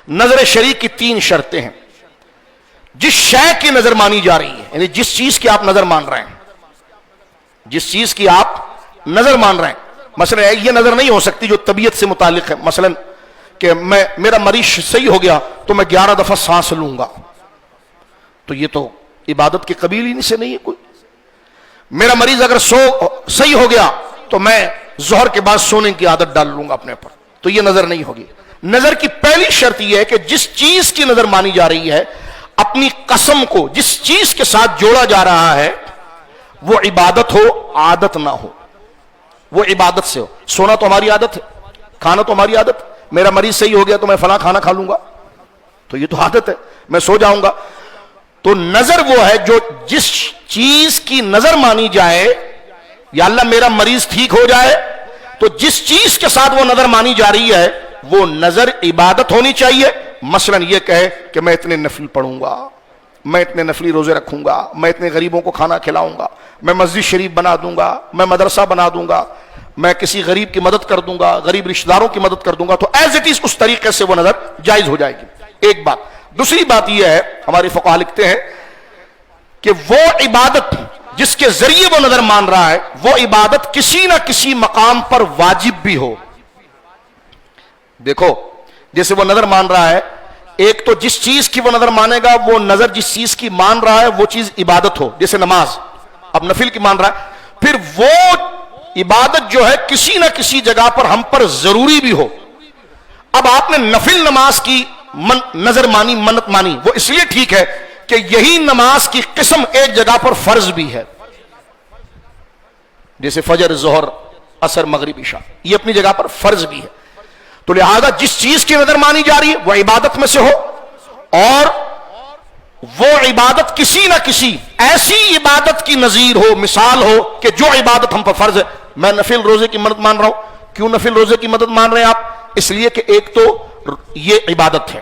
نظر شریک کی 3 شرطیں ہیں. جس شے کی نظر مانی جا رہی ہے، یعنی جس چیز کی آپ نظر مان رہے ہیں، جس چیز کی آپ نظر مان رہے ہیں، مثلا یہ نظر نہیں ہو سکتی جو طبیعت سے متعلق ہے، مثلا کہ میرا مریض صحیح ہو گیا تو میں 11 دفعہ سانس لوں گا، تو یہ تو عبادت کے قبیل ہی سے نہیں ہے کوئی. میرا مریض اگر صحیح ہو گیا تو میں ظہر کے بعد سونے کی عادت ڈال لوں گا اپنے پر، تو یہ نظر نہیں ہوگی. نظر کی پہلی شرط یہ ہے کہ جس چیز کی نظر مانی جا رہی ہے، اپنی قسم کو جس چیز کے ساتھ جوڑا جا رہا ہے وہ عبادت ہو، عادت نہ ہو، وہ عبادت سے ہو. سونا تو ہماری عادت ہے، کھانا تو ہماری عادت ہے. میرا مریض صحیح ہو گیا تو میں فلاں کھانا کھا لوں گا، تو یہ تو عادت ہے، میں سو جاؤں گا. تو نظر وہ ہے جو جس چیز کی نظر مانی جائے، یا اللہ میرا مریض ٹھیک ہو جائے، تو جس چیز کے ساتھ وہ نظر مانی جا رہی ہے وہ نظر عبادت ہونی چاہیے. مثلا یہ کہے کہ میں اتنے نفل پڑھوں گا، میں اتنے نفلی روزے رکھوں گا، میں اتنے غریبوں کو کھانا کھلاؤں گا، میں مسجد شریف بنا دوں گا، میں مدرسہ بنا دوں گا، میں کسی غریب کی مدد کر دوں گا، غریب رشتہ داروں کی مدد کر دوں گا، تو ایز اٹ از اس طریقے سے وہ نظر جائز ہو جائے گی. ایک بات. دوسری بات یہ ہے، ہمارے فقہا لکھتے ہیں کہ وہ عبادت جس کے ذریعے وہ نظر مان رہا ہے، وہ عبادت کسی نہ کسی مقام پر واجب بھی ہو. دیکھو جیسے وہ نظر مان رہا ہے، ایک تو جس چیز کی وہ نظر مانے گا وہ نظر جس چیز کی مان رہا ہے وہ چیز عبادت ہو، جیسے نماز اب نفل کی مان رہا ہے، پھر وہ عبادت جو ہے کسی نہ کسی جگہ پر ہم پر ضروری بھی ہو. اب آپ نے نفل نماز کی نظر مانی، منت مانی، وہ اس لیے ٹھیک ہے کہ یہی نماز کی قسم ایک جگہ پر فرض بھی ہے، جیسے فجر، ظہر، عصر، مغرب، عشاء، یہ اپنی جگہ پر فرض بھی ہے. تو لہذا جس چیز کی نظر مانی جا رہی ہے وہ عبادت میں سے ہو، اور وہ عبادت کسی نہ کسی ایسی عبادت کی نظیر ہو، مثال ہو کہ جو عبادت ہم پر فرض ہے. میں نفل روزے کی مدد مان رہا ہوں. کیوں نفل روزے کی مدد مان رہے ہیں آپ؟ اس لیے کہ ایک تو یہ عبادت ہے،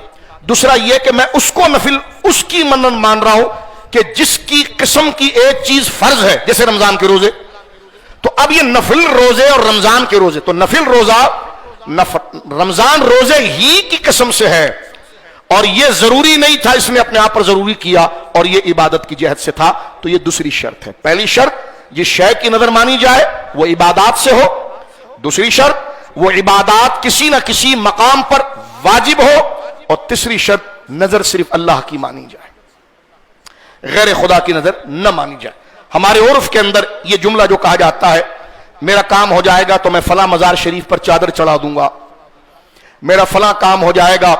دوسرا یہ کہ میں اس کو نفل اس کی مدد مان رہا ہوں کہ جس کی قسم کی ایک چیز فرض ہے، جیسے رمضان کے روزے. تو اب یہ نفل روزے اور رمضان کے روزے، تو نفل روزہ رمضان روزے ہی کی قسم سے ہے، اور یہ ضروری نہیں تھا، اس نے اپنے آپ پر ضروری کیا، اور یہ عبادت کی جہت سے تھا. تو یہ دوسری شرط ہے. پہلی شرط جس شے کی نظر مانی جائے وہ عبادات سے ہو، دوسری شرط وہ عبادات کسی نہ کسی مقام پر واجب ہو، اور تیسری شرط نظر صرف اللہ کی مانی جائے، غیر خدا کی نظر نہ مانی جائے. ہمارے عرف کے اندر یہ جملہ جو کہا جاتا ہے، میرا کام ہو جائے گا تو میں فلاں مزار شریف پر چادر چڑھا دوں گا، میرا فلاں کام ہو جائے گا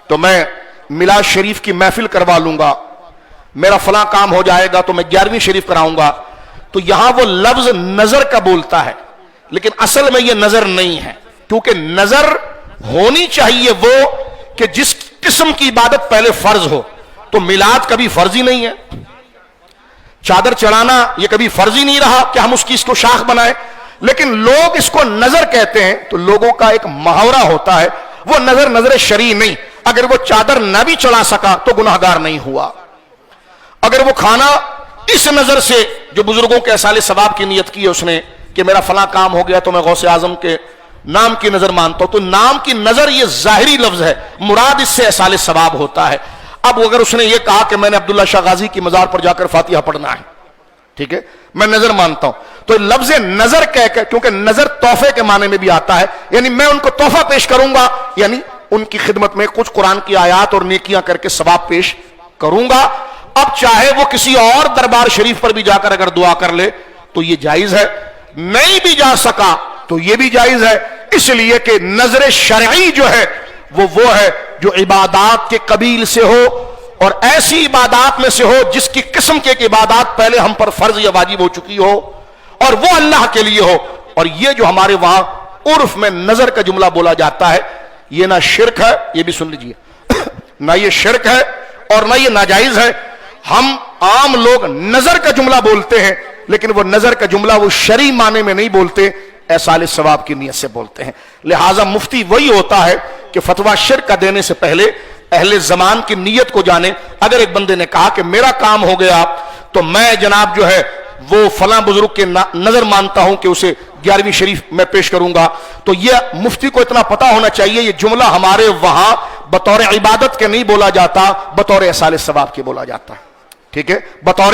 تو میں میلاد شریف کی محفل کروا لوں گا، میرا فلاں کام ہو جائے گا تو میں 11ویں شریف کراؤں گا. تو یہاں وہ لفظ نظر کا بولتا ہے، لیکن اصل میں یہ نظر نہیں ہے، کیونکہ نظر ہونی چاہیے وہ کہ جس قسم کی عبادت پہلے فرض ہو. تو میلاد کبھی فرض ہی نہیں ہے، چادر چڑھانا یہ کبھی فرض ہی نہیں رہا کہ ہم اس کو شاخ بنائیں، لیکن لوگ اس کو نظر کہتے ہیں. تو لوگوں کا ایک محاورہ ہوتا ہے، وہ نظر شرعی نہیں. اگر وہ چادر نہ بھی چڑھا سکا تو گناہگار نہیں ہوا. اگر وہ کھانا اس نظر سے جو بزرگوں کے اصال ثواب کی نیت کی ہے اس نے کہ میرا فلاں کام ہو گیا تو میں غوث اعظم کے نام کی نظر مانتا ہوں، تو نام کی نظر یہ ظاہری لفظ ہے، مراد اس سے اصال ثواب ہوتا ہے. اب اگر اس نے یہ کہا کہ میں نے عبداللہ شاہ غازی کی مزار پر جا کر فاتحہ پڑھنا ہے، ٹھیک ہے، میں نظر مانتا ہوں، تو لفظ نظر کہہ کے، کیونکہ نظر تحفے کے معنی میں بھی آتا ہے، یعنی میں ان کو تحفہ پیش کروں گا، یعنی ان کی خدمت میں کچھ قرآن کی آیات اور نیکیاں کر کے ثواب پیش کروں گا. اب چاہے وہ کسی اور دربار شریف پر بھی جا کر اگر دعا کر لے تو یہ جائز ہے، نہیں بھی جا سکا تو یہ بھی جائز ہے، اس لیے کہ نظر شرعی جو ہے وہ ہے جو عبادات کے قبیل سے ہو، اور ایسی عبادات میں سے ہو جس کی قسم کے عبادات پہلے ہم پر فرض یا واجب ہو چکی ہو، اور وہ اللہ کے لیے ہو. اور یہ جو ہمارے وہاں عرف میں نظر کا جملہ بولا جاتا ہے، یہ نہ شرک ہے، یہ بھی سن لیجئے، نہ یہ شرک ہے اور نہ یہ ناجائز ہے. ہم عام لوگ نظر کا جملہ بولتے ہیں، لیکن وہ نظر کا جملہ وہ شرعی معنی میں نہیں بولتے، احصال ثواب کی نیت سے بولتے ہیں. لہٰذا مفتی وہی ہوتا ہے کہ فتویٰ شرک کا دینے سے پہلے اہل زمان کی نیت کو جانے. اگر ایک بندے نے کہا کہ میرا کام ہو گیا تو میں جناب جو ہے وہ فلاں بزرگ کے نظر مانتا ہوں کہ اسے 11ویں شریف میں پیش کروں گا، تو یہ مفتی کو اتنا پتا ہونا چاہیے یہ جملہ ہمارے وہاں بطور عبادت کے نہیں بولا جاتا، بطور ایصال ثواب کے بولا جاتا ہے، ٹھیک ہے، بطور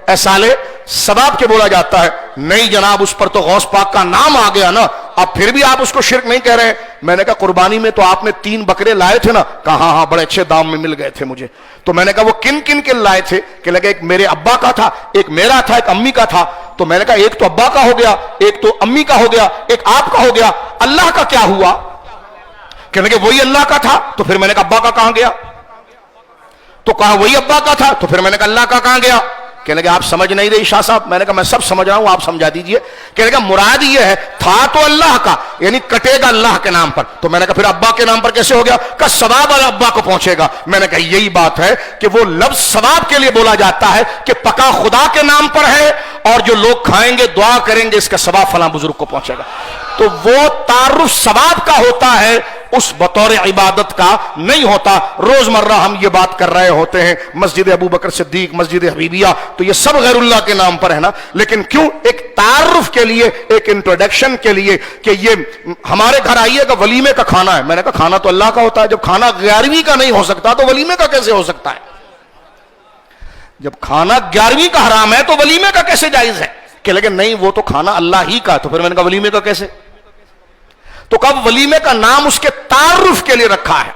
ایصال ثواب کے بولا جاتا ہے۔ نہیں جناب اس پر تو غوث پاک کا نام آ گیا نا، اب پھر بھی آپ اس کو شرک نہیں کہہ رہے۔ میں نے کہا قربانی میں تو آپ نے 3 بکرے لائے تھے نا؟ کہا ہاں ہاں بڑے اچھے دام میں مل گئے تھے مجھے۔ تو میں نے کہا وہ کن کن کے لائے تھے؟ کہ لگا ایک میرے ابا کا تھا، ایک میرا تھا، ایک امی کا تھا۔ تو میں نے کہا ایک تو ابا کا ہو گیا، ایک تو امی کا ہو گیا، ایک آپ کا ہو گیا، اللہ کا کیا ہوا؟ کہنے کہ وہی اللہ کا تھا۔ تو پھر میں نے کہا ابا کا کہاں گیا؟ تو کہا وہی ابا کا تھا۔ تو پھر میں نے کہا اللہ کا کہاں گیا؟ کہنے کہ آپ سمجھ نہیں رہے شاہ صاحب۔ میں نے کہا میں سب سمجھ رہا ہوں، آپ سمجھا دیجئے۔ کہنے کہ مراد یہ ہے تھا تو اللہ کا، یعنی کٹے گا اللہ کے نام پر۔ تو میں نے کہا پھر ابا کے نام پر کیسے ہو گیا؟ کہ ثواب ابا کو پہنچے گا۔ میں نے کہا یہی بات ہے کہ وہ لفظ ثواب کے لیے بولا جاتا ہے کہ پکا خدا کے نام پر ہے، اور جو لوگ کھائیں گے دعا کریں گے اس کا ثواب فلاں بزرگ کو پہنچے گا۔ تو وہ تعارف ثواب کا ہوتا ہے، اس بطور عبادت کا نہیں ہوتا۔ روزمرہ ہم یہ بات کر رہے ہوتے ہیں مسجد ابو بکر صدیق، مسجد حبیبیہ، تو یہ سب غیر اللہ کے نام پر ہے نا، لیکن کیوں؟ ایک تعارف کے لیے، ایک انٹروڈکشن کے لیے کہ یہ ہمارے گھر آئیے گا، ولیمے کا کھانا ہے۔ میں نے کہا کھانا تو اللہ کا ہوتا ہے، جب کھانا 11ویں کا نہیں ہو سکتا تو ولیمے کا کیسے ہو سکتا ہے؟ جب کھانا 11ویں کا حرام ہے تو ولیمے کا کیسے جائز ہے؟ کہ لیکن نہیں وہ تو کھانا اللہ ہی کا۔ تو پھر میں نے کہا ولیمے کا کیسے؟ تو کب ولیمے کا نام اس کے تعارف کے لیے رکھا ہے۔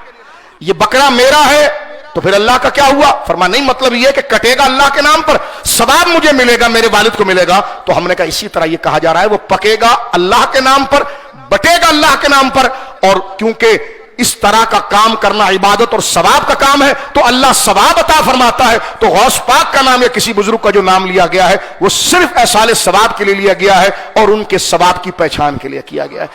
یہ بکرا میرا ہے تو پھر اللہ کا کیا ہوا؟ فرمایا نہیں، مطلب یہ کہ کٹے گا اللہ کے نام پر، ثواب مجھے ملے گا، میرے والد کو ملے گا۔ تو ہم نے کہا اسی طرح یہ کہا جا رہا ہے وہ پکے گا اللہ کے نام پر، بٹے گا اللہ کے نام پر، اور کیونکہ اس طرح کا کام کرنا عبادت اور ثواب کا کام ہے تو اللہ ثواب عطا فرماتا ہے۔ تو غوث پاک کا نام یا کسی بزرگ کا جو نام لیا گیا ہے وہ صرف ایصال ثواب کے لیے لیا گیا ہے اور ان کے ثواب کی پہچان کے لیے کیا گیا ہے۔